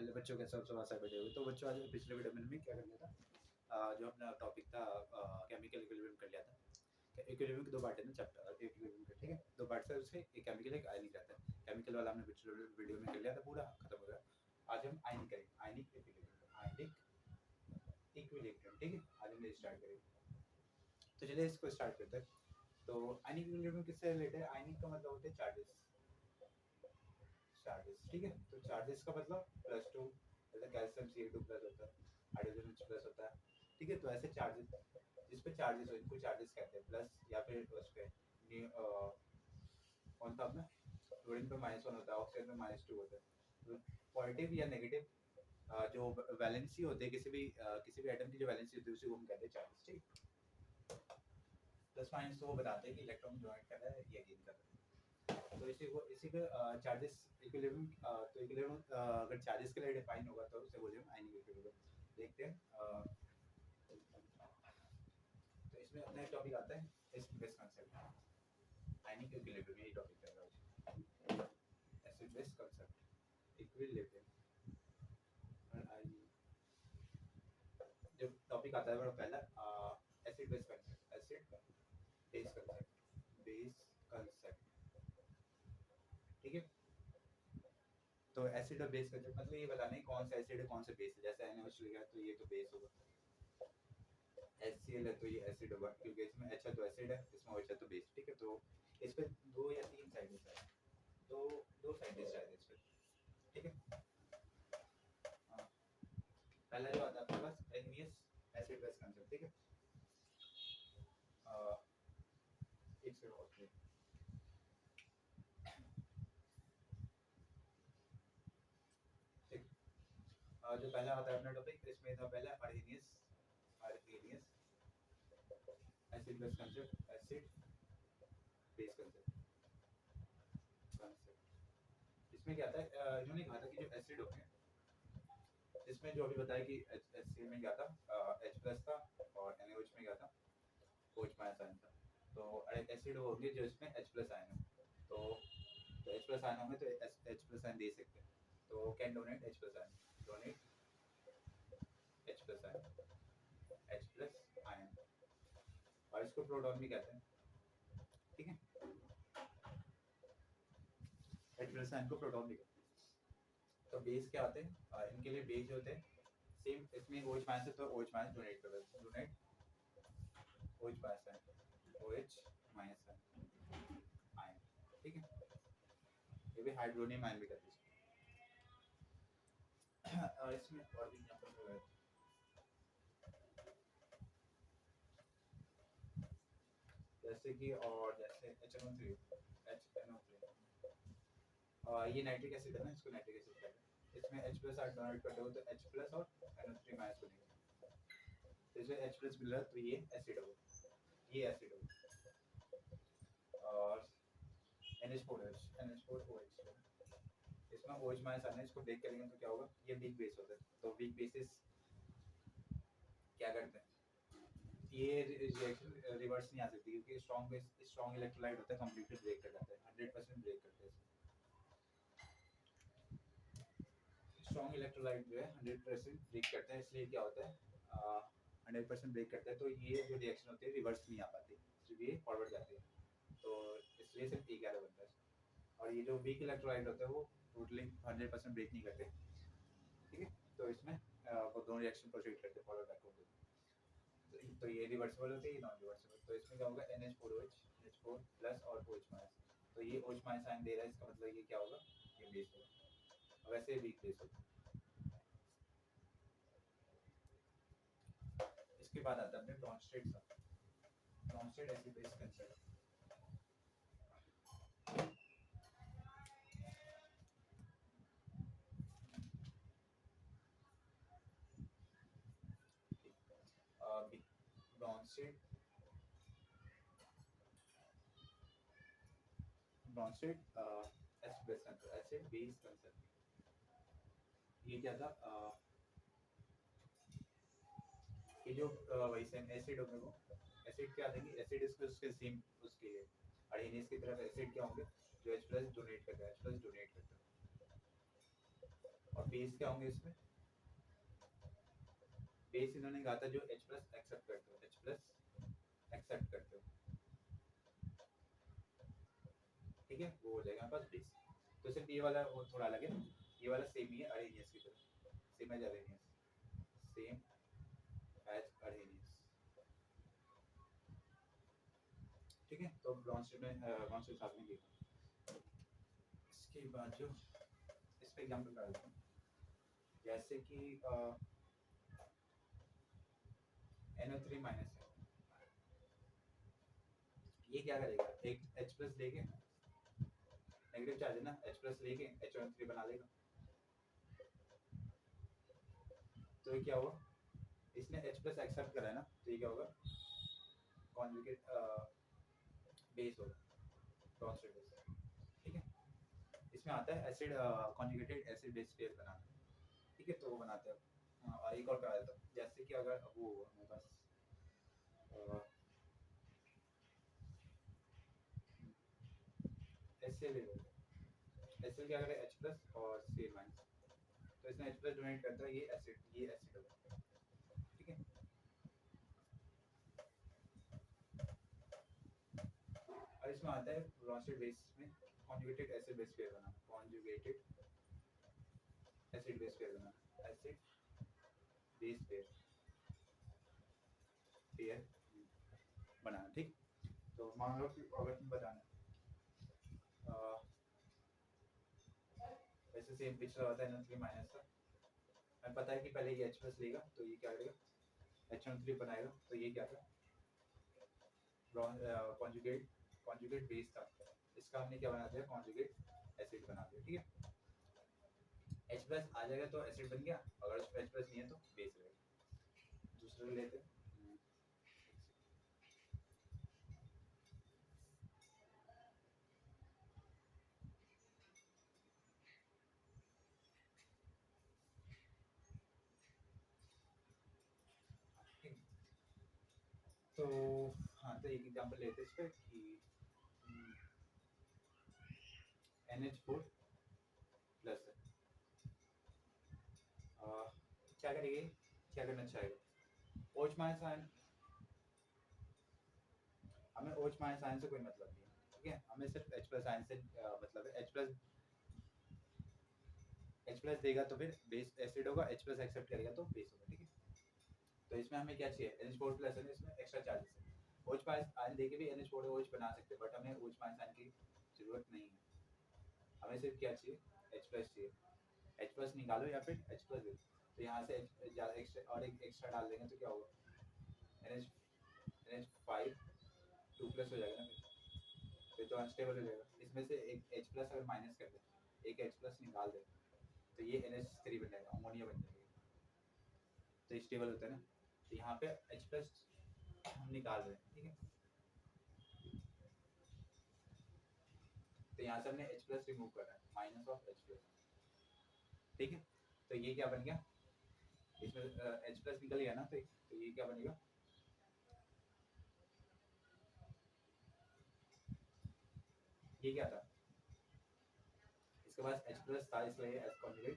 Hello बच्चों, कैसे हो? सब आशा बैठे हुए। तो बच्चों, आज पिछले वीडियो में हमने क्या कर लिया था, जो अपना टॉपिक था केमिकल इक्विलिब्रियम कर लिया था। इक्विलिब्रियम के दो पार्ट है ना, चैप्टर इक्विलिब्रियम के, ठीक है। दो पार्ट है उसके, एक केमिकल एक आयनिक रहता है। केमिकल वाला हमने पिछले वीडियो में कर लिया था, पूरा खत्म हो गया। आज हम आयनिक करेंगे, आयनिक इक्विलिब्रियम, ठीक है। आज हम ये स्टार्ट करेंगे, तो चलिए इसको स्टार्ट करते हैं। तो आयनिक इक्विलिब्रियम किससे रिलेटेड है? आयनिक का मतलब होता है चार्जेस, ठीक है। तो चार्जेस का मतलब +2, जैसे कैल्शियम Ca2 प्लस होता है, हाइड्रोजन H प्लस होता है, ठीक है। तो ऐसे चार्जेस, जिस पे चार्जेस हो इनको चार्जेस कहते हैं। प्लस या फिर उस पे कौन सा अपना क्लोरीन पे -1 होता है, ऑक्सीजन पे -2 होता है। तो पॉजिटिव या नेगेटिव जो वैलेंसी होते हैं किसी भी एटम की जो वैलेंसी होती है उसी को हम कहते हैं चार्जेस, ठीक। प्लस माइनस तो वो बताते हैं कि इलेक्ट्रॉन ज्वाइन कर रहा है या गेन कर रहा है। तो इसी को चार्जेस इक्विलिब्रियम, तो इक्विलिब्रियम अगर चार्जेस के लिए डिफाइन होगा तो उसे बोलेंगे आयनिक इक्विलिब्रियम। देखते हैं। तो इसमें अपना एक टॉपिक आता है acid base concept, ionic equilibrium, यही टॉपिक चल रहा है। एसिड बेस कांसेप्ट, इक्विलिब्रियम और जो टॉपिक आता है वो पहला acid base concept, base concept, ठीक है। तो एसिड और बेस कांसेप्ट मतलब ये बताना है कौन सा एसिड है कौन सा बेस है। जैसे NaOH लिखा है तो ये तो बेस होगा, HCl है तो ये एसिड होगा, क्योंकि इसमें H है तो एसिड है, इसमें OH है तो बेस, ठीक है। तो इस पे 2 या 3 साइड है, दो साइड शायद इस पे, ठीक है। हाँ, पहला जो आता है आपके पास NVS, एसिड बेस कांसेप्ट, ठीक है। एक सेकंड और ठीक। जो पहला आता है अपना टॉपिक, इसमें था पहला Arrhenius acid base concept, acid base concept. इसमें क्या आता है, इन्होंने कहा था कि जो एसिड होते हैं, इसमें जो अभी बताया कि HCl में क्या था, H प्लस था, और NaOH में क्या था, OH माइनस आयन था। तो एसिड होंगे जो इसमें H प्लस आयन हो, तो H प्लस आयन होंगे तो H प्लस आयन दे सकते हैं। तो can donate H plus ion, H plus ion, और इसको प्रोटॉन भी कहते हैं, ठीक है। H प्लस आयन को प्रोटॉन भी कहते हैं। तो बेस क्या होते हैं, इनके लिए बेस होते हैं सेम, इसमें OH माइनस है तो OH माइनस डोनेट कर देते हैं, OH माइनस आयन, ठीक है। ये भी हाइड्रोनियम आयन भी कहते हैं। और इसमें और भी एग्जांपल हो गए, जैसे कि और जैसे HNO3, ये नाइट्रिक एसिड है ना, इसको नाइट्रिक एसिड कहते हैं। इसमें H प्लस आयन डोनेट करते हो तो H प्लस और NO3 माइनस बनेगा। तो इसमें H प्लस मिल रहा है तो ये एसिड होगा, और NH4OH, इसमें OH माइनस आना है, इसको ब्रेक करेंगे तो क्या होगा, ये वीक बेस होता है। तो वीक बेसिस क्या करते हैं, ये रिएक्शन रिवर्स नहीं आ सकती, क्योंकि स्ट्रॉन्ग इलेक्ट्रोलाइट होता है, कंप्लीटली ब्रेक कर जाता है, 100% ब्रेक करते हैं। स्ट्रॉन्ग इलेक्ट्रोलाइट जो है 100% ब्रेक करते हैं, इसलिए क्या होता है, 100% ब्रेक करते हैं, तो ये जो रिएक्शन होती है रिवर्स नहीं आ पाती, सिर्फ ये फॉरवर्ड जाती है। तो इसलिए सिर्फ E11 बनता है। और ये जो वीक इलेक्ट्रोलाइट होता है वो टोटली 100% ब्रेक नहीं करते, ठीक है। तो इसमें वो दोनों रिएक्शन प्रोसीड करते, फॉरवर्ड बैक होते। तो ये रिवर्सिबल होती है, नॉन रिवर्सिबल। तो इसमें क्या होगा, NH4OH, NH4 प्लस और OH माइनस, तो ये OH माइनस आयन दे रहा है, इसका मतलब ये क्या होगा, ये बेस होगा। वैसे वीक बेस होता है। इसके बाद आता है अपने Brønsted acid base concept. Brønsted acid base concept, ये क्या था, कि जो वही सेम एसिड होंगे, वो एसिड क्या देंगे, एसिड इसको उसके सेम उसके अर्हेनियस की तरफ एसिड क्या होंगे, जो H प्लस डोनेट करता है, और बेस क्या होंगे इसमें? बेस इन्होंने कहा था जो H प्लस एक्सेप्ट करते हो, H प्लस एक्सेप्ट करते हो, ठीक है, वो हो जाएगा पास बेस। तो सिर्फ ये वाला वो थोड़ा अलग है, ये वाला सेम ही है अरेनियस की तरह, same as Arrhenius, same as Arrhenius, ठीक है। तो ब्रॉन्ज में ब्रॉन्ज के साथ में देखा। इसके बाद जो इस पे एग्जांपल कर देता हूँ, जैसे कि NO3 माइनस है, ये क्या करेगा, एक H प्लस लेके, नेगेटिव चार्ज है ना, H प्लस लेके HO3 बना लेगा। तो ये क्या हुआ, इसने H प्लस एक्सेप्ट करा है ना, तो ये क्या होगा, कॉन्जुगेट बेस होगा, ब्रॉन्ज बेस, ठीक है। इसमें आता है acid conjugated acid base pair बनाना, ठीक है, तो वो बनाते हैं। और एक और करा देता हूँ, जैसे कि अगर वो हमारे पास HCl ले लेते हैं, HCl क्या करें H प्लस और Cl माइनस, तो इसमें H प्लस डोनेट करता है, ये एसिड होगा, ठीक है। और इसमें आता है ब्रॉन्ज बेस में कॉन्जुगेटेड एसिड बेस पेयर बनाना, कॉन्जुगेटेड एसिड बेस पेयर बनाना, एसिड बेस पेयर बनाना, ठीक। तो मान लो कि अगर तुम बताना वैसे सेम पिक्चर होता है NO3 माइनस का, हमें पता है कि पहले ये H प्लस लेगा, तो ये क्या करेगा HO3 बनाएगा, तो ये क्या था कॉन्जुगेट कॉन्जुगेट बेस था, इसका हमने क्या बना दिया, कॉन्जुगेट एसिड बना दिया, ठीक है। H प्लस आ जाएगा तो एसिड बन गया, अगर उसमें H प्लस नहीं है तो बेस रहेगा। दूसरा लेते हैं, तो हाँ, तो एक एग्जांपल लेते हैं इस पर कि NH4 प्लस है, क्या करेंगे, क्या करना चाहेगा OH माइनस आयन, हमें OH माइनस आयन से कोई मतलब नहीं है, ठीक है, हमें सिर्फ H प्लस आयन से मतलब है। H प्लस देगा तो फिर बेस एसिड होगा, H प्लस एक्सेप्ट करेगा तो बेस होगा, ठीक है। तो इसमें हमें क्या चाहिए, NH4 प्लस है, इसमें एक्स्ट्रा चार्जेस है, OH माइनस आयन देके भी NH4 OH बना सकते हैं, बट हमें OH माइनस आयन की जरूरत नहीं है, हमें सिर्फ क्या चाहिए, H प्लस चाहिए, H प्लस निकालो या फिर H प्लस दे, तो यहाँ से एक्स्ट्रा और एक एक्स्ट्रा डाल देंगे तो क्या होगा, NH5 2 प्लस हो जाएगा ना, फिर तो अनस्टेबल हो जाएगा। इसमें से एक H प्लस अगर माइनस कर दे, एक H प्लस निकाल दे, तो ये NH3 बन जाएगा, अमोनिया बन जाएगा, तो स्टेबल होता है ना। तो यहाँ पे H प्लस हम निकाल रहे हैं, ठीक है, तो यहाँ से हमने H प्लस रिमूव कर रहा है, माइनस ऑफ H प्लस, ठीक है। तो ये क्या बन गया, इसमें H प्लस निकल गया ना, तो ये क्या बनेगा, ये क्या था, इसके पास H प्लस था, इसलिए S conjugate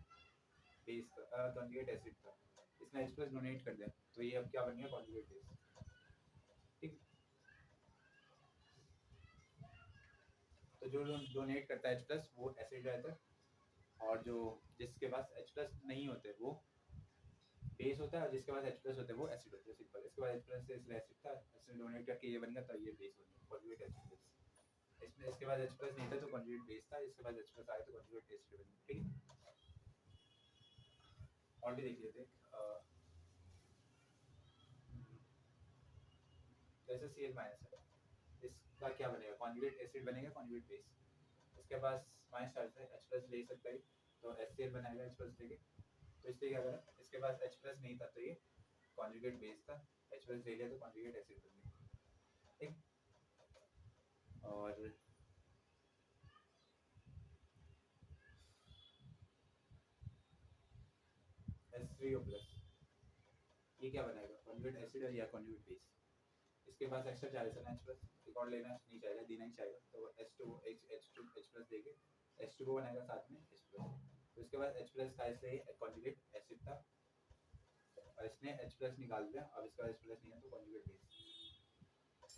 base conjugate acid था, इसने H प्लस डोनेट कर दिया, तो ये अब क्या बन गया, कॉन्जुगेट बेस, ठीक। तो जो डोनेट करता है H प्लस वो एसिड रहता है, और जो जिसके पास H प्लस नहीं होते वो बेस होता है, और जिसके पास H प्लस होते हैं वो एसिड होते हैं, सिंपल। इसके बाद H प्लस से इसलिए एसिड था, इसने डोनेट करके ये बन गया, तो ये बेस बन गया, कॉन्जुगेट एसिड बेस। इसमें इसके बाद H प्लस नहीं था तो कॉन्जुगेट बेस था, इसके बाद H प्लस आया तो कॉन्जुगेट एसिड बन गया, ठीक है। और भी देख लेते हैं, जैसे Cl माइनस है, इसका क्या बनेगा, कॉन्जुगेट एसिड बनेगा, कॉन्जुगेट बेस। इसके पास माइनस चार्ज है, H प्लस ले सकता है, तो HCl बनाएगा H प्लस लेके, तो इसलिए क्या करें, इसके पास H प्लस नहीं था तो ये कॉन्जुगेट बेस था, H प्लस ले लिया तो कॉन्जुगेट एसिड बन गया, ठीक। और H3O प्लस, ये क्या बनाएगा, कॉन्जुगेट एसिड या कॉन्जुगेट बेस। इसके पास एक्स्ट्रा चार्जेस है ना H प्लस, एक और लेना नहीं चाहिए, देना ही चाहिए, तो H2 H प्लस देके H2 को बनाएगा साथ में H प्लस, तो इसके बाद H प्लस का इसलिए कॉन्जुगेट एसिड था और इसने H प्लस निकाल दिया, अब इसका H प्लस नहीं है तो कॉन्जुगेट बेस।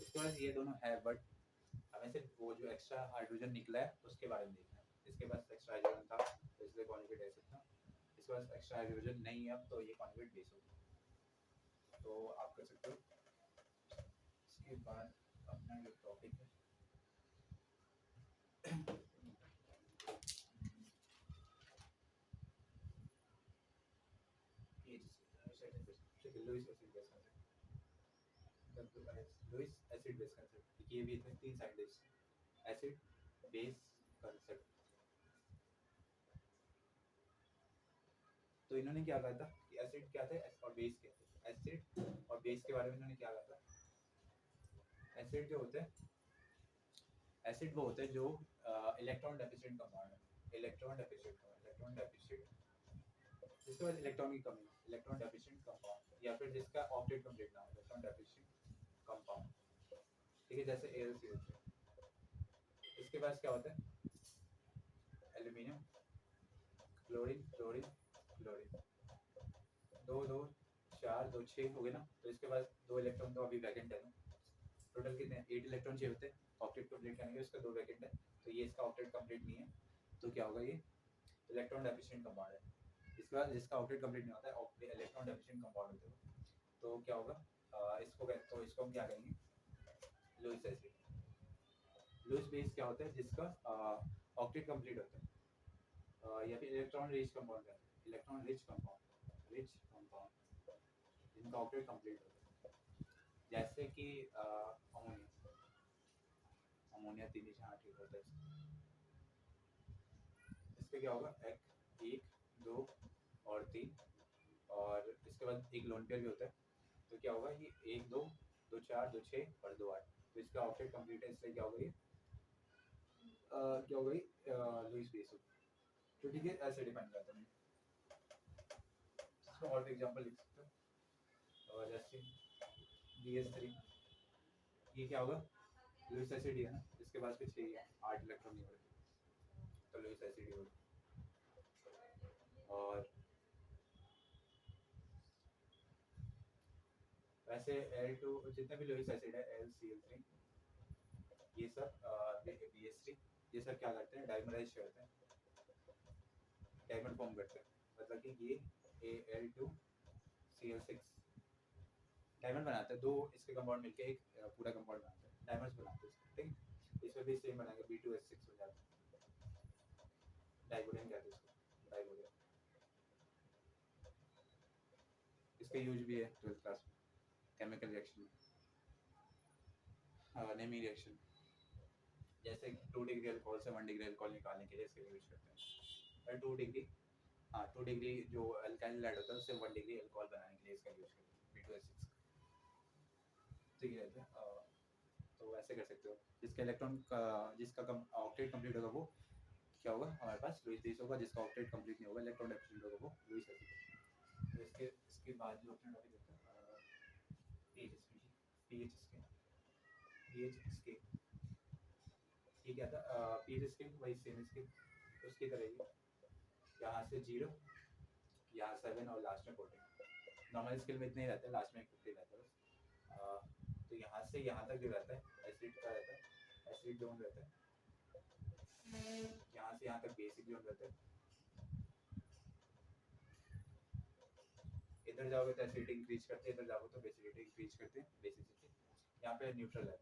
इसके बाद ये दोनों है बट हमें सिर्फ वो जो एक्स्ट्रा हाइड्रोजन निकला है उसके बारे में देखना है। इसके पास एक्स्ट्रा हाइड्रोजन था तो इसलिए कॉन्जुगेट एसिड था, इसके पास एक्स्ट्रा हाइड्रोजन नहीं है अब तो ये कॉन्जुगेट बेस होगा। तो आप कर सकते हो। इसके बाद अपना जो टॉपिक है Lewis acid base concept. Lewis acid base concept ये भी इसमें 3 साइड एसिड बेस कंसेप्ट। तो इन्होंने क्या कहा था कि एसिड क्या थे और बेस क्या थे। एसिड और बेस के बारे में इन्होंने क्या कहा था। एसिड जो होते हैं, एसिड वो होते हैं जो इलेक्ट्रॉन डेफिशिएंट कंपाउंड है। इलेक्ट्रॉन डेफिशिएंट जिसके पास इलेक्ट्रॉन की कमी है, इलेक्ट्रॉन डेफिशिएंट कंपाउंड, या फिर जिसका ऑक्टेट कंप्लीट ना हो, इलेक्ट्रॉन डेफिशिएंट कंपाउंड। ठीक है, जैसे AlCl3। इसके पास क्या होता है एल्यूमिनियम, क्लोरीन क्लोरीन क्लोरीन, 2 2 4 2 6 हो गए ना। तो इसके पास 2 इलेक्ट्रॉन तो अभी वैकेंट है ना। टोटल कितने 8 इलेक्ट्रॉन चाहिए होते हैं ऑक्टेट कंप्लीट करने के, इसका 2 वैकेंट है तो ये इसका ऑक्टेट कंप्लीट नहीं है तो क्या होगा, ये इलेक्ट्रॉन डेफिशिएंट कंपाउंड है। इसके बाद जिसका ऑक्टेट कंप्लीट नहीं होता है इलेक्ट्रॉन डेफिशिएंट कंपाउंड होते हैं, तो क्या होगा इसको हम क्या कहेंगे लुईस एसिड। लुईस बेस क्या होता है जिसका ऑक्टेट कंप्लीट होता है, या फिर इलेक्ट्रॉन रिच कंपाउंड है, इलेक्ट्रॉन रिच कंपाउंड जिनका ऑक्टेट कंप्लीट होता है, जैसे कि अमोनिया। अमोनिया 3 8 होता है। इसका क्या होगा एक 2 और 3, और इसके बाद एक लोन पेयर भी होता है तो क्या होगा ये 1 2 2 4 2 6 और 2 8। तो इसका ऑक्टेट कंप्लीट है इसलिए क्या होगा ये क्या होगा ये लुईस बेस होगा। तो ठीक है, ऐसे डिफाइन करता हूँ इसका और एग्जांपल लिख सकते हो। और जैसे BH3 ये क्या होगा लुईस एसिड ही है ना, इसके पास भी 6 है 8 इलेक्ट्रॉन नहीं होगा तो लुईस एसिड ही होगा। और वैसे L2 जितने भी लुईस एसिड है LCl3 ये सब BH3 ये सब क्या करते हैं डाइमराइज करते हैं, डायमंड फॉर्म करते हैं। मतलब कि ये Al2Cl6 डायमंड बनाते हैं, दो इसके कंपाउंड मिलके एक पूरा कंपाउंड बनाते हैं, डायमंड्स बनाते हैं। ठीक, इसमें भी सेम बनाएंगे B2H6 हो जाता है, डाइबोडेन कहते हैं इसको, डाइबोडेन। इसका यूज भी है 12th क्लास में केमिकल रिएक्शन में, नेमी रिएक्शन, जैसे 2 डिग्री अल्कोहल से 1 डिग्री अल्कोहल निकालने के लिए इसका यूज करते हैं। और 2 डिग्री 2 डिग्री जो अल्काइल ऐड होता है उससे 1 डिग्री अल्कोहल बनाने के लिए इसका यूज करते हैं B2H6। ठीक है, तो वैसे कर सकते हो। जिसका इलेक्ट्रॉन का जिसका ऑक्टेट कंप्लीट होगा वो क्या होगा हमारे पास लुईस बेस होगा, जिसका ऑक्टेट कंप्लीट नहीं होगा इलेक्ट्रॉन डेफिशिएंट होगा वो लुईस एसिड। तो इसके बाद जो अपना टॉपिक होता है पीएच इसके ये क्या था पीएच इसके वही सेम इसके उसकी तरह ही यहाँ से 0 यहाँ 7 और लास्ट में 14। नॉर्मल स्केल में इतने ही रहते हैं, लास्ट में 50 रहता है बस। तो यहाँ से यहाँ तक जो रहता है एसिड का रहता है, एसिड जोन रहता है। यहाँ से यहाँ तक बेसिक जोन रहता है। इधर जाओगे तो एसिडिटी इंक्रीज करते हैं, इधर जाओगे तो बेसिडिटी इंक्रीज करते हैं, बेसिसिटी। यहाँ पे न्यूट्रल है,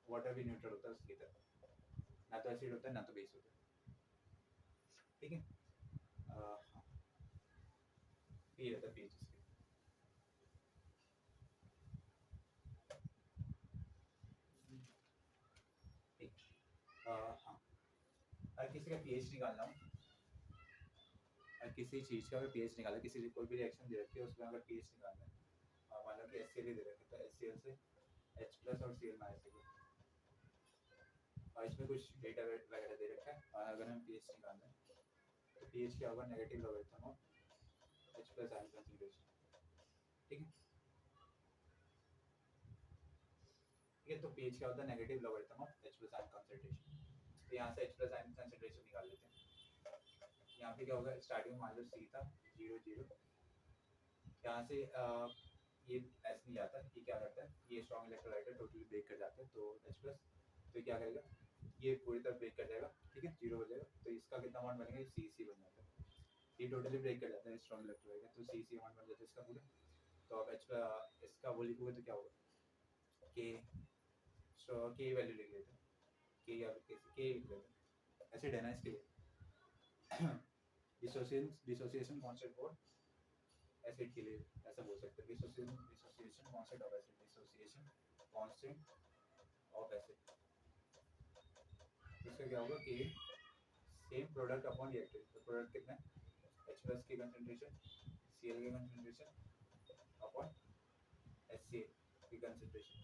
वाटर भी न्यूट्रल होता है उसकी तरह, ना तो एसिड होता है ना तो बेस होता है। ठीक है, ये रहता है पीएच इसके। हाँ, अगर किसी का पीएच निकालना हो, अगर किसी चीज़ का अगर पीएच निकालना है, किसी कोई भी रिएक्शन दे रखी है उसमें अगर पीएच निकालना है, मान लो कि HCl दे रखा है तो HCl से H प्लस और Cl माइनस है और इसमें कुछ डेटा वगैरह दे रखा है, और अगर हमें पीएच निकालना है तो पीएच क्या होगा negative logarithm of H plus ion concentration. ठीक है, ठीक है, तो पीएच क्या होता है negative logarithm of H plus ion concentration. तो यहाँ से H प्लस आयन कंसंट्रेशन निकाल लेते हैं। यहाँ पे क्या होगा, स्टार्टिंग में मान लो C था 0 0, यहाँ से ये S नहीं जाता, ये क्या करता है, ये स्ट्रॉन्ग इलेक्ट्रोलाइट है, टोटली ब्रेक कर जाते हैं, तो H प्लस, तो ये क्या करेगा, ये पूरी तरह ब्रेक कर जाएगा, ठीक है, 0 हो जाएगा, तो इसका कितना अमाउंट बनेगा, C बन जाता है, ये टोटली ब्रेक कर जाता है स्ट्रॉन्ग इलेक्ट्रोलाइट है, तो C अमाउंट बन जाता है इसका पूरा। तो अब इसका वो लिखोगे तो क्या होगा, के वैल्यू लिख लेते हैं, के लिख लेते हैं, एसिड है ना इसके लिए डिसोसिएशन कांस्टेंट फॉर एसिड के लिए ऐसा बोल सकते हैं, dissociation constant of acid, dissociation constant of acid, इसका क्या होगा कि सेम प्रोडक्ट अपॉन रिएक्टेंट, तो प्रोडक्ट कितना है, H प्लस की कंसंट्रेशन Cl की कंसंट्रेशन अपॉन HCl की कंसंट्रेशन,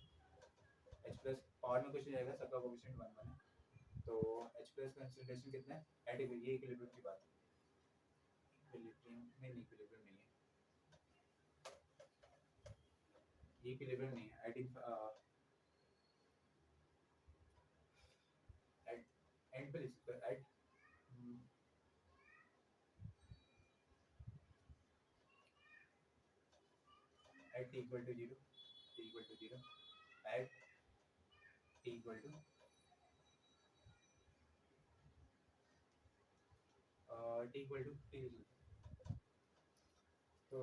H प्लस पावर में कुछ नहीं जाएगा, सबका कोएफिशिएंट 1 1 है, तो H प्लस कंसंट्रेशन कितना है, एट ये इक्विलिब्रियम की बात है, इक्विलिब्रियम नहीं है, ये इक्विलिब्रियम नहीं है, एट पर इसका at at t equal to 0, t equal to 0, at t equal to t equal to t equal to, तो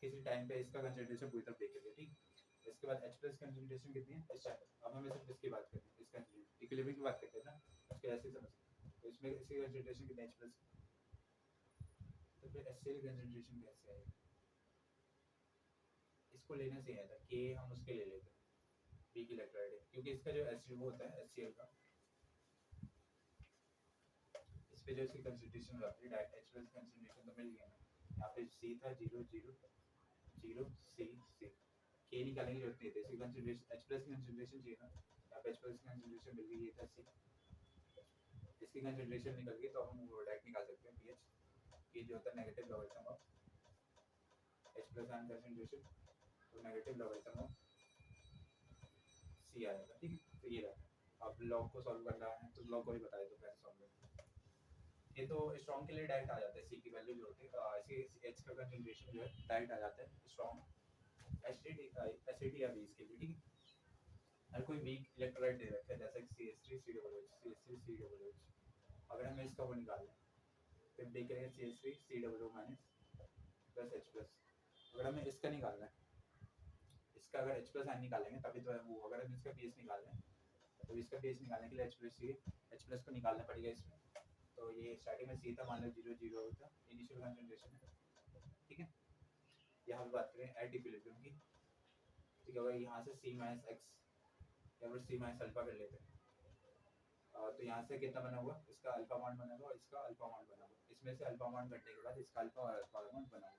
किसी टाइम पे इसका कंसंट्रेशन पूरी तरह ब्रेक कर दिया, ठीक। इसके बाद H प्लस कंसंट्रेशन कितनी है इस टाइम, अब हम सिर्फ इसकी बात करते हैं, इसका इक्विलिब्रियम की बात करते हैं ना, उसके ऐसे ही समझ, तो इसमें इसकी कंसंट्रेशन कितनी है H प्लस, तो फिर HCl कंसंट्रेशन कैसे आएगी, इसको लेने से आया था कि हम उसके ले लेते हैं वीक इलेक्ट्रोलाइट है, क्योंकि इसका जो एसिड वो होता है HCl का, इस पे जो इसकी कंसंट्रेशन रहती है डायरेक्ट H प्लस कंसंट्रेशन तो मिल गया ना, यहाँ पे C था 0 0 0 C C, के निकालने की जरूरत नहीं है, इसकी कंसंट्रेशन H प्लस की कंसंट्रेशन चाहिए ना, यहाँ पे H प्लस की कंसंट्रेशन मिल गई, ये था C, इसकी कंसंट्रेशन निकल गई, तो हम वो डायरेक्ट निकाल सकते हैं pH, ये जो होता है negative logarithm of H plus ion concentration, तो नेगेटिव लॉगरिथम ऑफ C आएगा, ठीक है, तो ये रहा। अब लॉग को सॉल्व करना है तो लॉग को ही बताया तो कैसे सॉल्व करना, ये तो स्ट्रॉन्ग के लिए डायरेक्ट आ जाता है, C की वैल्यू जो होती है ऐसे H का कंसंट्रेशन जो है डायरेक्ट आ जाता है स्ट्रॉन्ग एसिड या बेस के लिए, ठीक है। हर कोई वीक इलेक्ट्रोलाइट दे रखा है, जैसे CH3COOH, अगर हमें इसका वो निकालना है, फिर देखेंगे CH3COO minus plus H plus, अगर हमें इसका निकालना है, इसका अगर H प्लस आयन निकालेंगे तभी तो है वो, अगर हम इसका pH निकालना है तो इसका pH निकालने के लिए H प्लस को निकालना पड़ेगा इसमें, तो ये स्टार्टिंग में C था, मान लो 0 0 था इनिशियल कंसंट्रेशन है, ठीक है। यहाँ पे बात करें एट इक्विलिब्रियम की, ठीक है, यहाँ से C माइनस एक्स या फिर C माइनस अल्फा कर लेते हैं, तो यहाँ से कितना बना हुआ, इसका अल्फा अमाउंट बना हुआ, इसका अल्फा अमाउंट बना हुआ, इसमें से अल्फा अमाउंट घटने के बाद इसका अल्फा और अल्फा अमाउंट बना हुआ,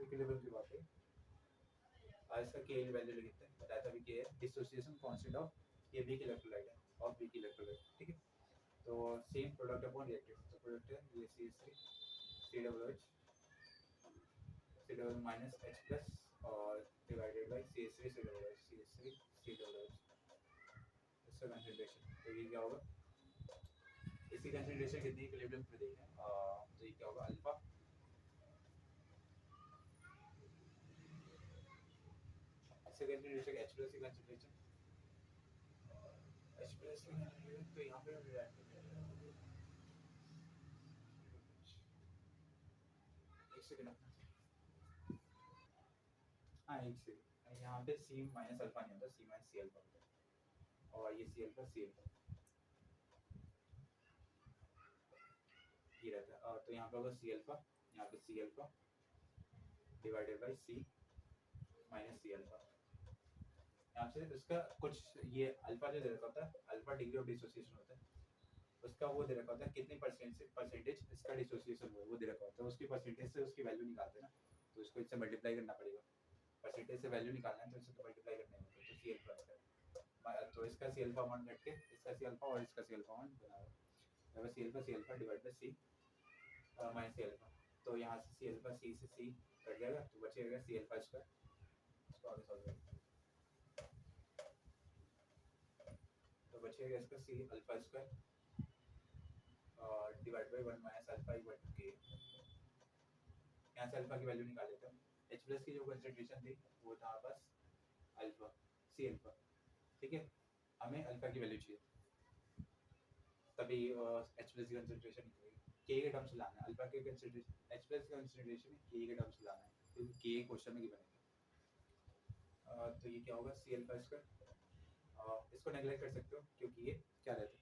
इक्विलिब्रियम की बात है। इसका के वैल्यू लिखते हैं, बताया था भी के है डिसोसिएशन कांस्टेंट ऑफ, ये वीक इलेक्ट्रोलाइट है, ऑफ वीक इलेक्ट्रोलाइट, ठीक है। तो सेम प्रोडक्ट अपॉन रिएक्टेंट, तो प्रोडक्ट है ये CH3 COOH minus H plus और डिवाइडेड बाय CH3 COOH, इसका कंसंट्रेशन, तो ये क्या होगा, इसकी कंसंट्रेशन कितनी इक्विलिब्रियम पे देखें, तो ये क्या होगा अल्फा, इसका कंसंट्रेशन H प्लस की कंसंट्रेशन, H प्लस की कंसंट्रेशन, तो यहाँ पे एक सेकंड, हाँ एक सेकंड, यहाँ पे C माइनस अल्फा नहीं होता, C माइनस C अल्फा होता है, और ये C अल्फा ये रहता है, और तो यहाँ पे होगा C अल्फा, यहाँ पे C alpha divided by C minus C alpha, यहाँ से इसका कुछ ये अल्फा जो दे रखा होता है, अल्फा डिग्री ऑफ डिसोसिएशन होता है, उसका वो दे रखा होता है कितनी परसेंटेज इसका डिसोसिएशन हुआ है वो दे रखा होता है, उसकी परसेंटेज से उसकी वैल्यू निकालते हैं ना, तो इसको इससे मल्टीप्लाई करना पड़ेगा, परसेंटेज से वैल्यू निकालना है तो इससे तो मल्टीप्लाई करना होगा, तो सी अल्फा तो इसका सी अल्फा अमाउंट घट के इसका सी अल्फा और इसका सी अल्फा अमाउंट बना होगा, C alpha divide by C minus C alpha, तो यहाँ से सी अल्फा सी से सी कट जाएगा तो बचेगा सी अल्फा स्क्वायर, इसको आगे सॉल्व करेंगे, तो बचेगा इसका C alpha square divide by 1 minus alpha equal to K. यहाँ से अल्फा की वैल्यू निकाल लेते हैं। एच प्लस की जो कंसंट्रेशन थी वो था बस अल्फा सी अल्फा, ठीक है। हमें अल्फा की वैल्यू चाहिए तभी एच प्लस की कंसंट्रेशन निकलेगी। के के टर्म्स लाना है, अल्फा के कंसंट्रेशन एच प्लस की कंसंट्रेशन के के टर्म्स लाना है क्योंकि के क्वेश्चन में गिवन है। तो ये क्या होगा सी अल्फा स्क्वायर, इसको नेगलेक्ट कर सकते हो क्योंकि ये क्या रहता है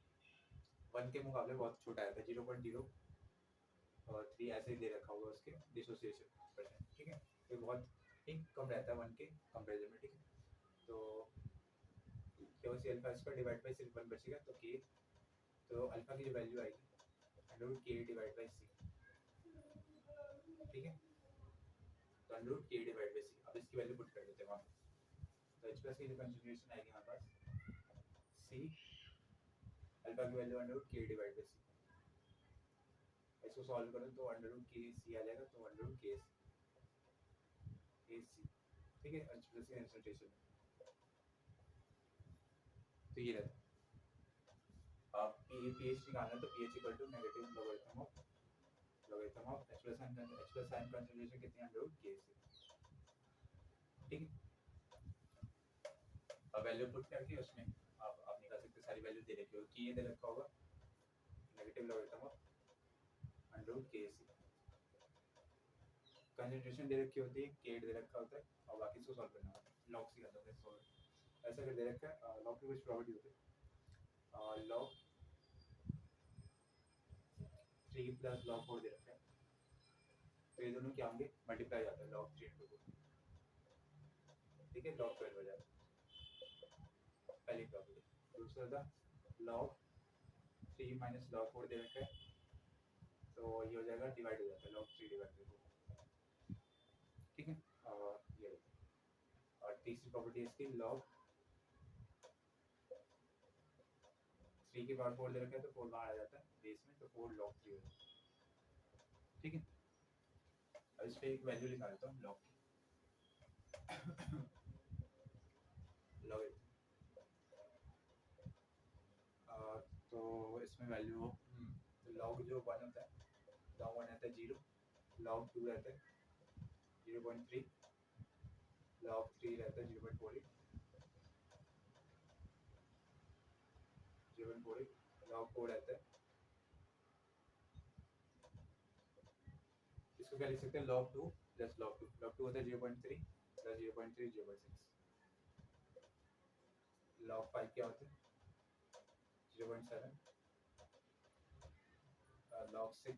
1 के मुकाबले बहुत छोटा रहता है 0.03 ऐसे ही दे रखा होगा उसके डिसोसिएशन परसेंट, ठीक है। ये बहुत ही कम रहता है 1 के कंपेरिजन में, ठीक है। तो क्या C alpha square divide by सिर्फ 1 बचेगा तो के, तो अल्फा की जो वैल्यू आएगी अंडर के डिवाइड बाई सी, ठीक है। तो अंडर के डिवाइड बाई सी, अब इसकी वैल्यू पुट कर देते हैं वहाँ पे। तो एच प्लस की जो कंसंट्रेशन आएगी हमारे पास सी अल्फा की वैल्यू अंडर के डिवाइड बाई सी, इसको सॉल्व करो तो अंडर के सी आ जाएगा, तो अंडर के सी, ठीक है। एच प्लस की कंसंट्रेशन तो ये रहता है। आप पीएच निकालना तो pH equal to negative logarithm of H plus sign concentration कितनी अंडर के सी, ठीक है। अब वैल्यू पुट करके उसमें आप निकाल सकते सारी वैल्यू दे रखी होगी, ये दे रखा होगा नेगेटिव लोगरिथम ऑफ अंडर के सी, कंसंट्रेशन दे रखी होती है, के दे रखा होता है और बाकी इसको सॉल्व करना होता है। लॉग सी करते हैं सॉल्व, ऐसा कर दे रखा है। लॉग की कुछ प्रॉपर्टी होती है, लॉग 3 प्लस लॉग 4 दे रखा है, तो ये दोनों क्या होंगे मल्टीप्लाई जाता है लॉग 3 into 4, ठीक है। लॉग 12 हो जाता है पहली प्रॉपर्टी। दूसरा था लॉग 3 माइनस लॉग 4 दे रखा है, तो ये हो जाएगा डिवाइड हो जाता है लॉग 3 डिवाइड बाई 4, ठीक है। और ये और तीसरी प्रॉपर्टी इसकी लॉग 3 के बाद 4 दे रखा है तो 4 बाहर आ जाता है बेस में, तो 4 log 3 हो जाता है, ठीक है। अब इस पे एक वैल्यू निकाल लेता हूँ लॉग लॉग तो इसमें वैल्यू लॉग जो 1 होता है लॉग 1 रहता है 0, लॉग 2 रहता है 0.3, लॉग 3 रहता है 0.48, 0.48, लॉग 4 रहता है, इसको क्या लिख सकते हैं log 2 प्लस log 2, log 2 होता है 0.3 प्लस 0.3 0.6, log 5 क्या होता है 0.7, log 6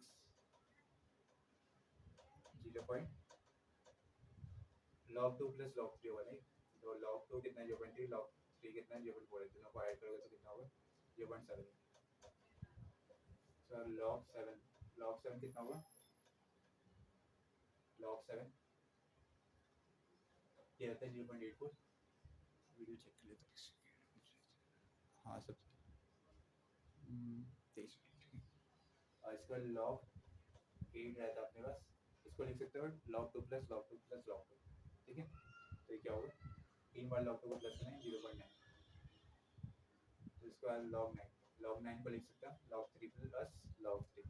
0. log 2 प्लस log 3 होगा नहीं, तो log 2 कितना है 0.3, log 3 कितना है 0.4 है, दोनों को ऐड करोगे तो कितना होगा 0.7, सर log 7 कितना होगा log 7 ये रहता है 0.84, वीडियो चेक कर लेते हैं। हाँ सब 23 मिनट, और इसका log 8 रहता है अपने पास, इसको लिख सकते हो log 2 plus log 2 plus log 2, ठीक है। तो ये क्या होगा 3 बार log 2 को प्लस करना है 0.9, तो इसके बाद log 9 को लिख सकते हैं log 3 प्लस log 3,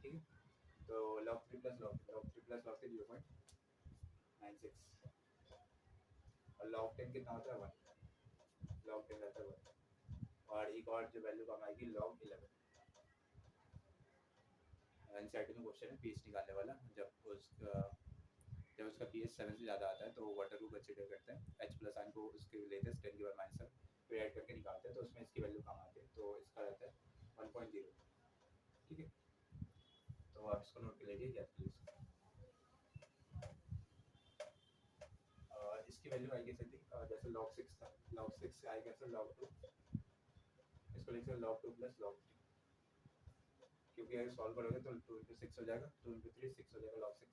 ठीक है। तो log 3 प्लस log 3 0.96, और log 10 कितना होता है 1, log 10 रहता है 1, और एक और जो वैल्यू काम आएगी log 11। एनसीईआरटी में क्वेश्चन है पीएच निकालने वाला, जब उसका पीएच 7 से ज़्यादा आता है तो वाटर को कंसिडर करते हैं, एच प्लस आयन को उसके लेते हैं 10 की पावर -7 फिर ऐड करके निकालते हैं, तो उसमें इसकी वैल्यू कम आती है, तो इसका रहता है 1.0, ठीक है। तो आप इसको नोट कर लीजिए या प्लीज। इसकी वैल्यू आएगी जैसे log 6 था, log 6 से आएगा सर log 2, इसको लिख सकते log 2 प्लस log 3, क्योंकि अगर सॉल्व करोगे तो 2 into 6 हो जाएगा, 2 into 3 6 हो जाएगा log 6,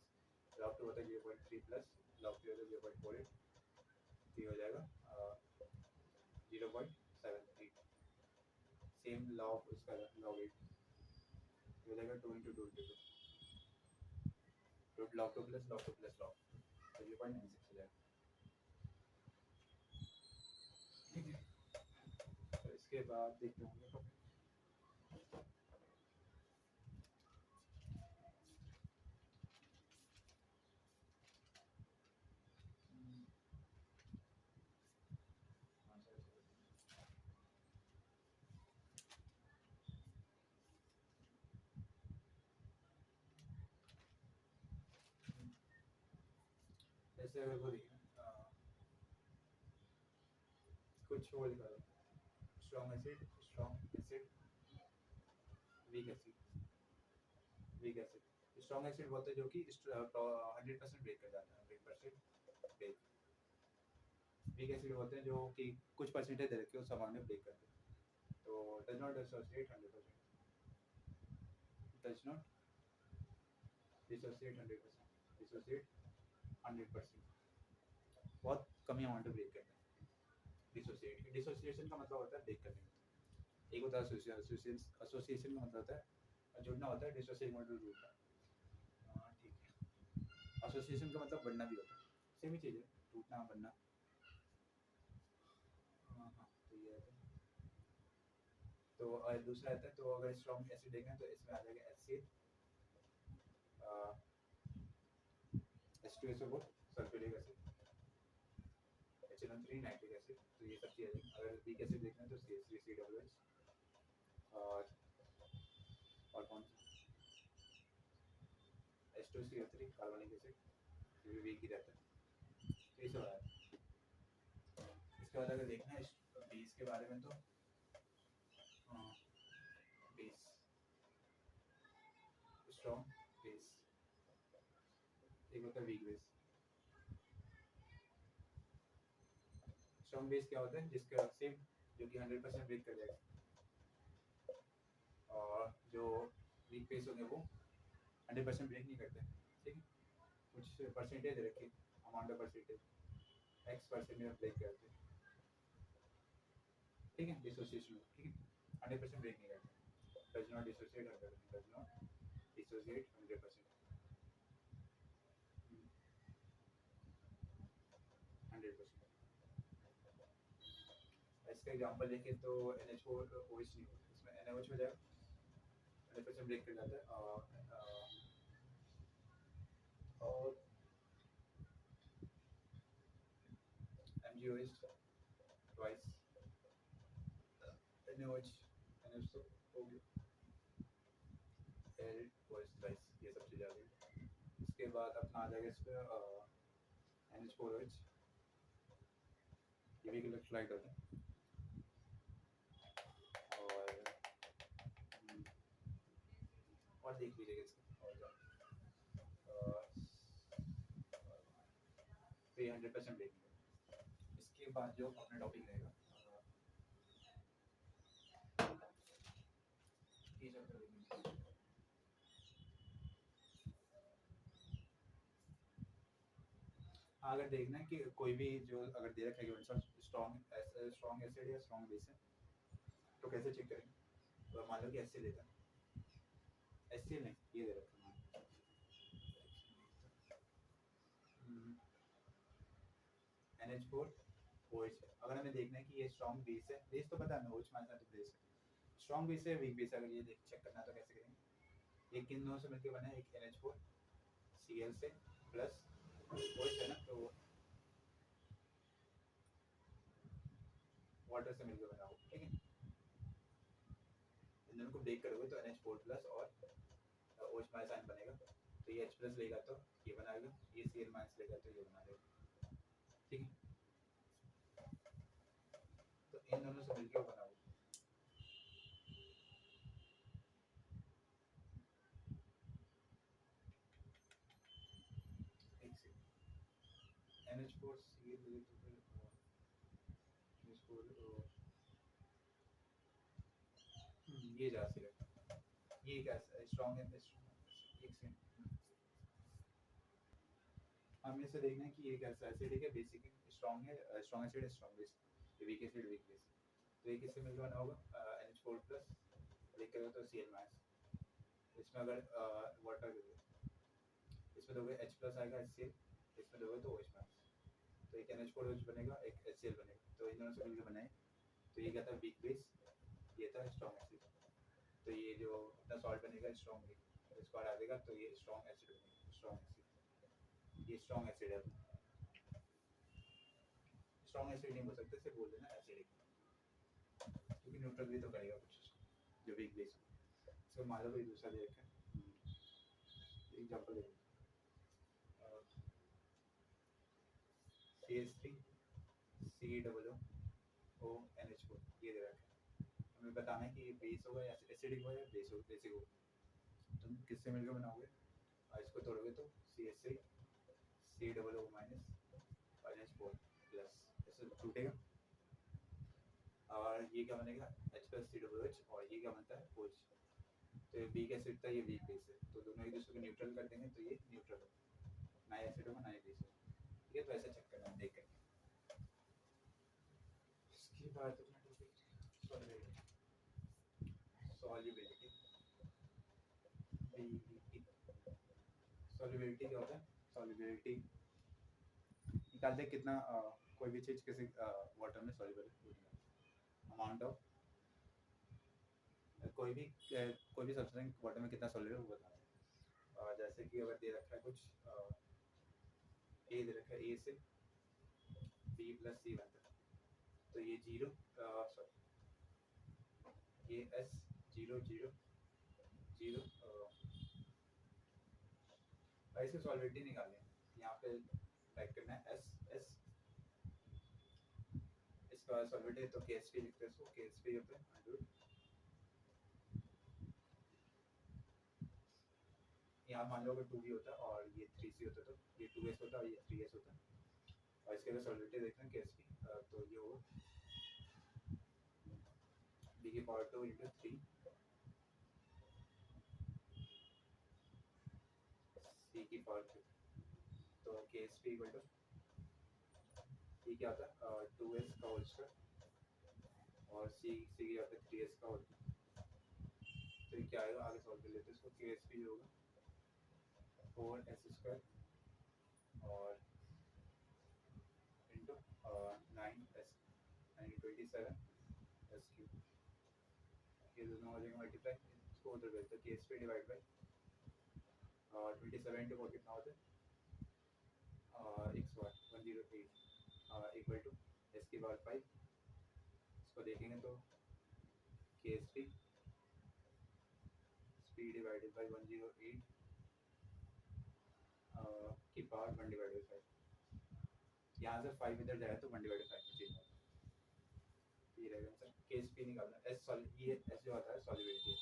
log 2 होता है 0.3 प्लस log 3 होता है 0.48, तो हो जाएगा 0.73, सेम log उसका log 8 हो जाएगा 2 into 2 into 2 log 2 plus log 2 plus log 0.96 हो जाएगा, ठीक है। तो इसके बाद देखते होंगे टॉपिक जैसे अगर वो देखना कुछ वो लिखा था strong acid weak acid strong acid होता है जो कि 100% ब्रेक कर जाता है 100% ब्रेक वीक एसिड होते हैं जो कि कुछ परसेंटेज दे रखे हो उस अमाउंट में ब्रेक करते हैं तो does not dissociate 100% does not dissociate 100% dissociate 100% बहुत कम अमाउंट में ब्रेक करते हैं डिसोसिएशन का मतलब होता है ब्रेक करने में एक होता है एसोसिएशन का मतलब होता है जुड़ना होता है डिसोसिएशन का मतलब जुड़ना ठीक है एसोसिएशन का मतलब बढ़ना भी होता है सेम ही चीज़ है टूटना बढ़ना हाँ तो ये है तो दूसरा आता है तो अगर स्ट्रॉन्ग एसिड देखें तो इसमें आ जाएगा acid H2SO4 sulphuric acid HNO3 nitric acid तो ये सब चीज़ें अगर वीक एसिड देखना है तो CH3COOH और कौन सा H2CO3 कार्बनिक एसिड ये भी वीक ही रहता है तो ये सब है इसके बाद अगर देखना है बेस के बारे में तो बेस स्ट्रॉन्ग बेस एक होता है वीक बेस स्ट्रॉन्ग बेस क्या होता है जिसका सेम जो कि 100% ब्रेक कर जाएगा और जो वीक बेस होंगे वो 100% ब्रेक नहीं करते ठीक है कुछ परसेंटेज रखिए अमाउंट ऑफ परसेंटेज X% में ब्रेक करते हैं ठीक है डिसोसिएशन ठीक है 100% ब्रेक नहीं करते does not dissociate 100% does not dissociate 100% 100% इसका एग्जांपल देखें तो NH4 OH नहीं होगा इसमें NaOH हो जाएगा 100% ब्रेक कर जाता है और MgOH twice NaOH NH तो हो गया LOH twice ये सब चीज़ें आ गई इसके बाद अपना आ जाएगा इस पर NH4OH ये भी इलेक्ट्रोलाइट होता है और देख लीजिएगा इसको और तो ये 100% ब्रेक इसके बाद जो अपना टॉपिक रहेगा ये चैप्टर अगर देखना है कि कोई भी जो अगर दे रखा है कि स्ट्रॉन्ग एसिड या स्ट्रॉन्ग बेस है तो कैसे चेक करेंगे तो मान लो कि HCl देता है HCl नहीं ये दे रखा है NH4OH अगर हमें देखना है कि ये स्ट्रॉन्ग बेस है बेस तो पता है हमें OH मानना तो बेस है स्ट्रॉन्ग बेस है वीक बेस अगर ये देख चेक करना तो कैसे करेंगे एक किन दोनों से मिलकर बना है एक NH4Cl से प्लस OH है ना तो वाटर से मिलकर बना होगा ठीक है इन दोनों को ब्रेक करोगे तो NH4 प्लस और OH माइनस आयन बनेगा तो ये H प्लस लेगा तो ये बनाएगा ये Cl माइनस लेगा तो ये बना देगा ठीक है तो इन दोनों से मिलकर बना होगा NH4Cl ये जा सकता ये क्या स्ट्रॉन्ग है एक सेकंड हमें से देखना है कि ये कैसा एसिडिक है बेसिक है स्ट्रॉन्ग है स्ट्रॉन्ग एसिड है strong base weak acid weak base तो ये किससे मिलकर बना होगा NH4 प्लस ब्रेक करोगे तो Cl माइनस इसमें अगर वाटर इसमें दोगे H प्लस आएगा HCl इसमें दोगे तो OH माइनस तो एक NH4OH बनेगा एक HCl बनेगा तो इन दोनों से मिलकर बनाए तो तो ये क्या था, वीक बेस, ये था स्ट्रॉन्ग एसिड। तो ये जो अपना सॉल्ट बनेगा स्ट्रॉन्ग, इसको हटा देगा तो ये स्ट्रॉन्ग एसिड बनेगा, स्ट्रॉन्ग एसिड। ये स्ट्रॉन्ग एसिड है, स्ट्रॉन्ग एसिड नहीं बोल सकते, सिर्फ बोल देना एसिडिक, क्योंकि न्यूट्रल भी तो करेगा कुछ जो वीक बेस। इसको मान लो कोई दूसरा दे रखा है, एग्जाम्पल ले CH3 COOH4 ये दे रखा है। हमें बताना है कि ये बेस होगा या एसिडिक होगा या बेस होगा, बेसिक होगा। तुम किससे मिलकर बनाओगे, और इसको तोड़ोगे तो CH3 COO minus NH4 plus, ऐसे टूटेगा। और ये क्या बनेगा, H प्लस COOH, और ये क्या बनता है OH। तो ये वीक एसिड था, ये वीक बेस है, तो दोनों एक दूसरे को न्यूट्रल कर देंगे तो ये न्यूट्रल होगा, ना एसिड होगा ना ये बेस होगा। ठीक है, तो ऐसे चेक करना देख करके। इसके बाद अपना टॉपिक सॉल्युबिलिटी। सॉल्युबिलिटी क्या होता है, सॉल्युबिलिटी निकाल दे कितना कोई भी चीज़ किसी वाटर में सॉल्युबल है, अमाउंट ऑफ कोई भी सब्सटेंस वाटर में कितना सॉल्युबल है वो बताते हैं। जैसे कि अगर दे रखा है कुछ ए दे रखा है, ए से B प्लस C बनता है, तो ये जीरो, सॉरी ये S 0 0 0, इसकी सॉल्युबिलिटी निकालें। यहाँ पे टाइप करना है S S, इसका सॉल्युबिलिटी तो KSP लिखते हैं, इसको KSP होता है 100। यहाँ मान लो अगर 2B होता और ये 3C होता तो ये 2S होता और ये 3S होता, और इसके अगर सॉल्युबिलिटी देखते हैं KSP, तो ये होगा B की पावर 2 इंटू 3 C की पावर 3, तो KSP इक्वल टू ये क्या होता है 2S का होल स्क्वायर, और C क्या होता है 3S का होल। तो ये क्या आएगा, आगे सॉल्व कर लेते हैं इसको। KSP जो होगा 4S स्क्वायर और इंटू 9S 27 S क्यूब, ये दोनों हो जाएंगे मल्टीप्लाई, इसको उधर भेजते हैं। KSP डिवाइड बाई 27 इंटू 4 कितना होता है 108 इक्वल टू S की पावर 5। इसको देखेंगे तो KSP स्पीड डिवाइडेड बाई 108 की पावर 1 डिवाइडेड बाई 5, यहाँ से 5 इधर जाए तो 1 डिवाइडेड 5 में चेंज होगा, ये रहेगा आंसर। KSP निकालना है। ये S जो आता है सॉल्युबिलिटी है,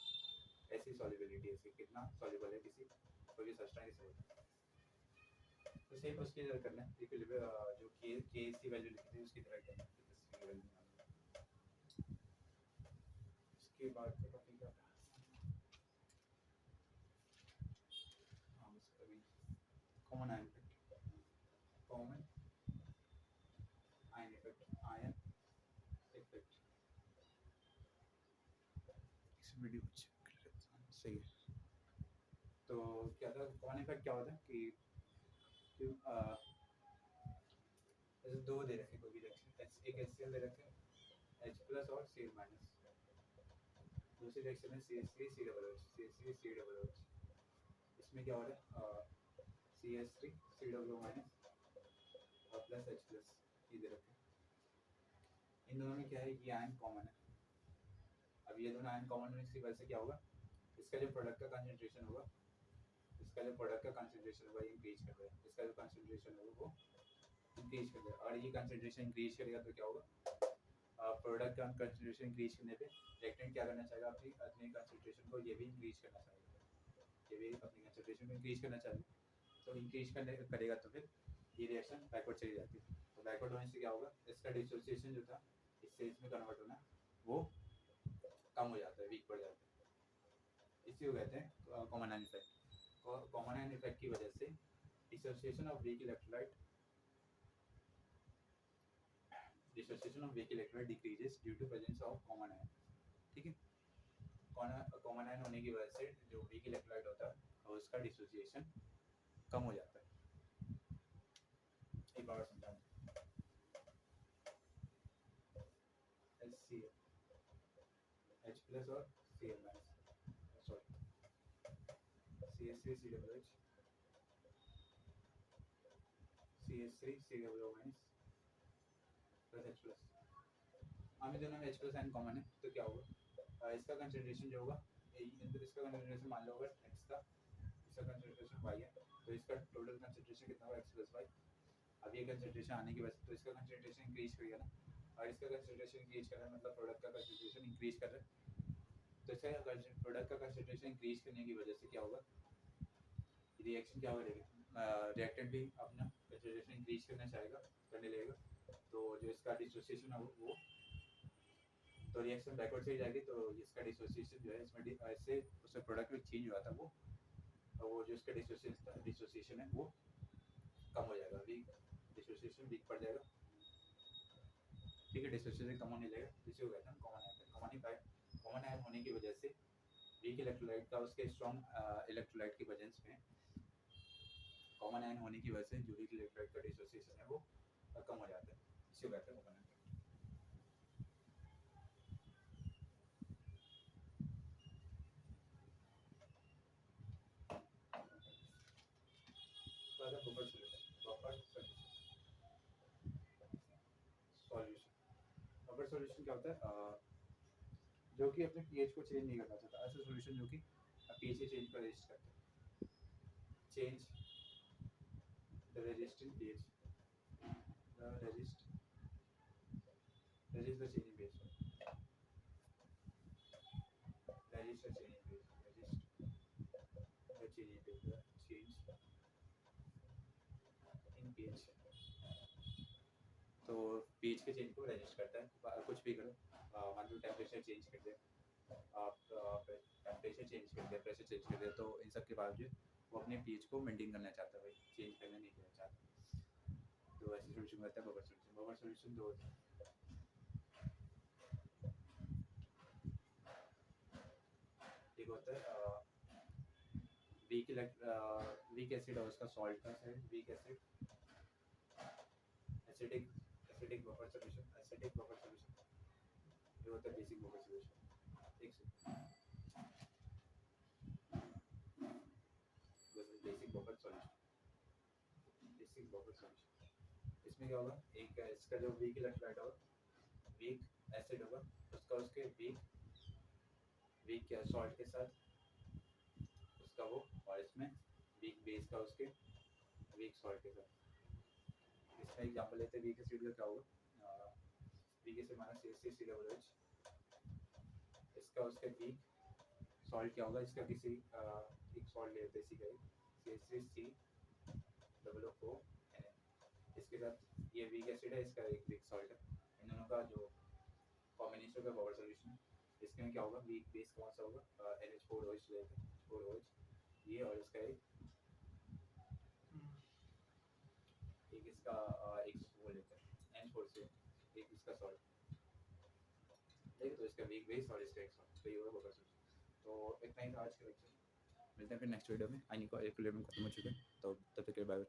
ऐसी सॉल्युबिलिटी है, कितना सॉल्युबल है किसी कोई भी सब्सटेंस है। तो सेम उसकी तरह करना है, इक्विलिब्रियम जो KC वैल्यू लिखी थी उसकी तरह करना है, इसकी वैल्यू निकालना है। इसके बाद का टॉपिक क्या था, हाँ बस अभी common ion effect, common ion effect, ion effect. इस वीडियो को चेक कर लेते हैं, सही है। तो क्या था कॉमन इफेक्ट, क्या होता है कि जैसे दो दे रखे कोई भी रिएक्शन, एक HCl दे रखे H प्लस और Cl माइनस, दूसरी रिएक्शन है CH3 COOH, CH3 COOH। इसमें क्या हो रहा है CH3 COO माइनस और प्लस H प्लस, ये दे रखे। इन दोनों में क्या है, ये आयन कॉमन है। अब ये दोनों आयन कॉमन होने की वजह से क्या होगा, इसका जो प्रोडक्ट का कंसंट्रेशन होगा, इसका जो प्रोडक्ट का कंसंट्रेशन होगा ये इंक्रीज कर देगा, इसका जो कंसंट्रेशन होगा वो इंक्रीज कर देगा। और ये कंसंट्रेशन इंक्रीज करेगा तो क्या होगा, प्रोडक्ट का कंसंट्रेशन इंक्रीज करने पे रिएक्टेंट क्या करना चाहेगा, अपनी अपनी कंसंट्रेशन को ये भी इंक्रीज करना चाहेगा, ये भी अपनी कंसंट्रेशन को इंक्रीज करना चाहेगा। तो इंक्रीज करेगा तो फिर ये रिएक्शन बैकवर्ड चली जाती है। तो बैकवर्ड होने से क्या होगा, इसका डिसोसिएशन जो था इससे इसमें कन्वर्ट होना वो कम हो जाता है, वीक पड़ जाता है। इसी को कहते हैं common ion effect. Common ion effect की वजह से dissociation of weak electrolyte decreases due to presence of common ion। ठीक है, कॉमन आयन होने की वजह से जो वीक इलेक्ट्रोलाइट होता है उसका डिसोसिएशन कम हो जाता है। एक बार समझाऊं, HCl CH3 COOH CH3 COO minus plus H plus. हम दोनों में H प्लस आयन कॉमन है तो क्या होगा, इसका कंसंट्रेशन जो होगा, इसका कंसंट्रेशन मान लो अगर x का, इसका कंसंट्रेशन y है, तो इसका टोटल कंसंट्रेशन कितना होगा x प्लस y। अब ये कंसंट्रेशन आने की वजह से तो इसका कंसंट्रेशन इंक्रीज करेगा ना, और इसका कंसंट्रेशन इंक्रीज कर रहा है मतलब प्रोडक्ट का कंसंट्रेशन इंक्रीज कर रहा है। तो इसका प्रोडक्ट का कंसंट्रेशन इंक्रीज करने की वजह से क्या होगा, रिएक्शन क्या होगा, रिएक्टेंट भी अपना कंसंट्रेशन इंक्रीज करने लगेगा। तो जो इसका डिसोसिएशन है वो तो रिएक्शन बैकवर्ड से ही जाएगी, तो इसका डिसोसिएशन जो है इसमें ऐसे उससे प्रोडक्ट में चेंज हुआ था वो, और वो जो इसका डिसोसिएशन है वो कम हो जाएगा, वीक डिसोसिएशन वीक पड़ जाएगा। ठीक है, डिसोसिएशन कम होने लगेगा, जिसे हो कहते हैं कॉमन आयन होने की वजह से वीक इलेक्ट्रोलाइट का उसके स्ट्रॉन्ग इलेक्ट्रोलाइट की वजह में, कॉमन आयन होने की वजह से जो वीक इलेक्ट्रोलाइट का डिसोसिएशन है वो कम हो जाता है, इसे कहते हैं कॉमन आयन। बफर सॉल्यूशन क्या होता है, जो कि अपने पीएच को चेंज नहीं करना चाहता, ऐसा सॉल्यूशन जो कि पीएच चेंज को रेजिस्ट करता है, change the resisting pH, resist the changing pH, resist the changing pH, change in pH. तो पीएच के चेंज को रेजिस्ट करता है, कुछ भी करो, मान लो टेम्परेचर चेंज कर दे, आप टेम्परेचर चेंज कर दिया, प्रेशर चेंज कर दिया, तो इन सब के बावजूद वो अपने पीएच को मेंटेन करना चाहता है, भाई चेंज करना नहीं करना चाहता। तो ऐसे सॉल्यूशन होता है बफर सॉल्यूशन। बफर सॉल्यूशन दो होते हैं, एक होता है वीक एसिड और उसका सॉल्ट का है, weak acid acidic buffer solution, acidic buffer solution, ये होता है बेसिक बफर सॉल्यूशन। ठीक है, basic buffer solution, basic buffer solution. इसमें क्या होगा, एक इसका जो वीक इलेक्ट्रोलाइट होगा, वीक एसिड होगा, उसका उसके वीक क्या सॉल्ट के साथ उसका वो, और इसमें वीक बेस का उसके वीक सॉल्ट के साथ। इसमें एग्जांपल लेते हैं वीक एसिड का क्या होगा, वीक एसिड माना CH3COOH, इसका उसके वीक सॉल्ट क्या होगा, इसका किसी एक सॉल्ट लेते हैं CH3COO, इसके साथ ये वीक एसिड है, इसका एक वीक सॉल्ट है, इन दोनों का जो कॉम्बिनेशन का बफर सॉल्यूशन है। इसमें क्या होगा, वीक बेस कौन सा होगा, NH4OH लेते हैं, 4OH ये, और इसका एक इसका एक वो लेते हैं N4 से एक इसका सॉल्ट, ठीक है, तो इसका वीक बेस और इसका एक सॉल्ट, तो ये होगा बफर सॉल्यूशन। तो इतना ही था आज के लेक्चर, मिलते हैं फिर नेक्स्ट वीडियो में। आने को एक खत्म हो चुके हैं, तो तब तक के बाय।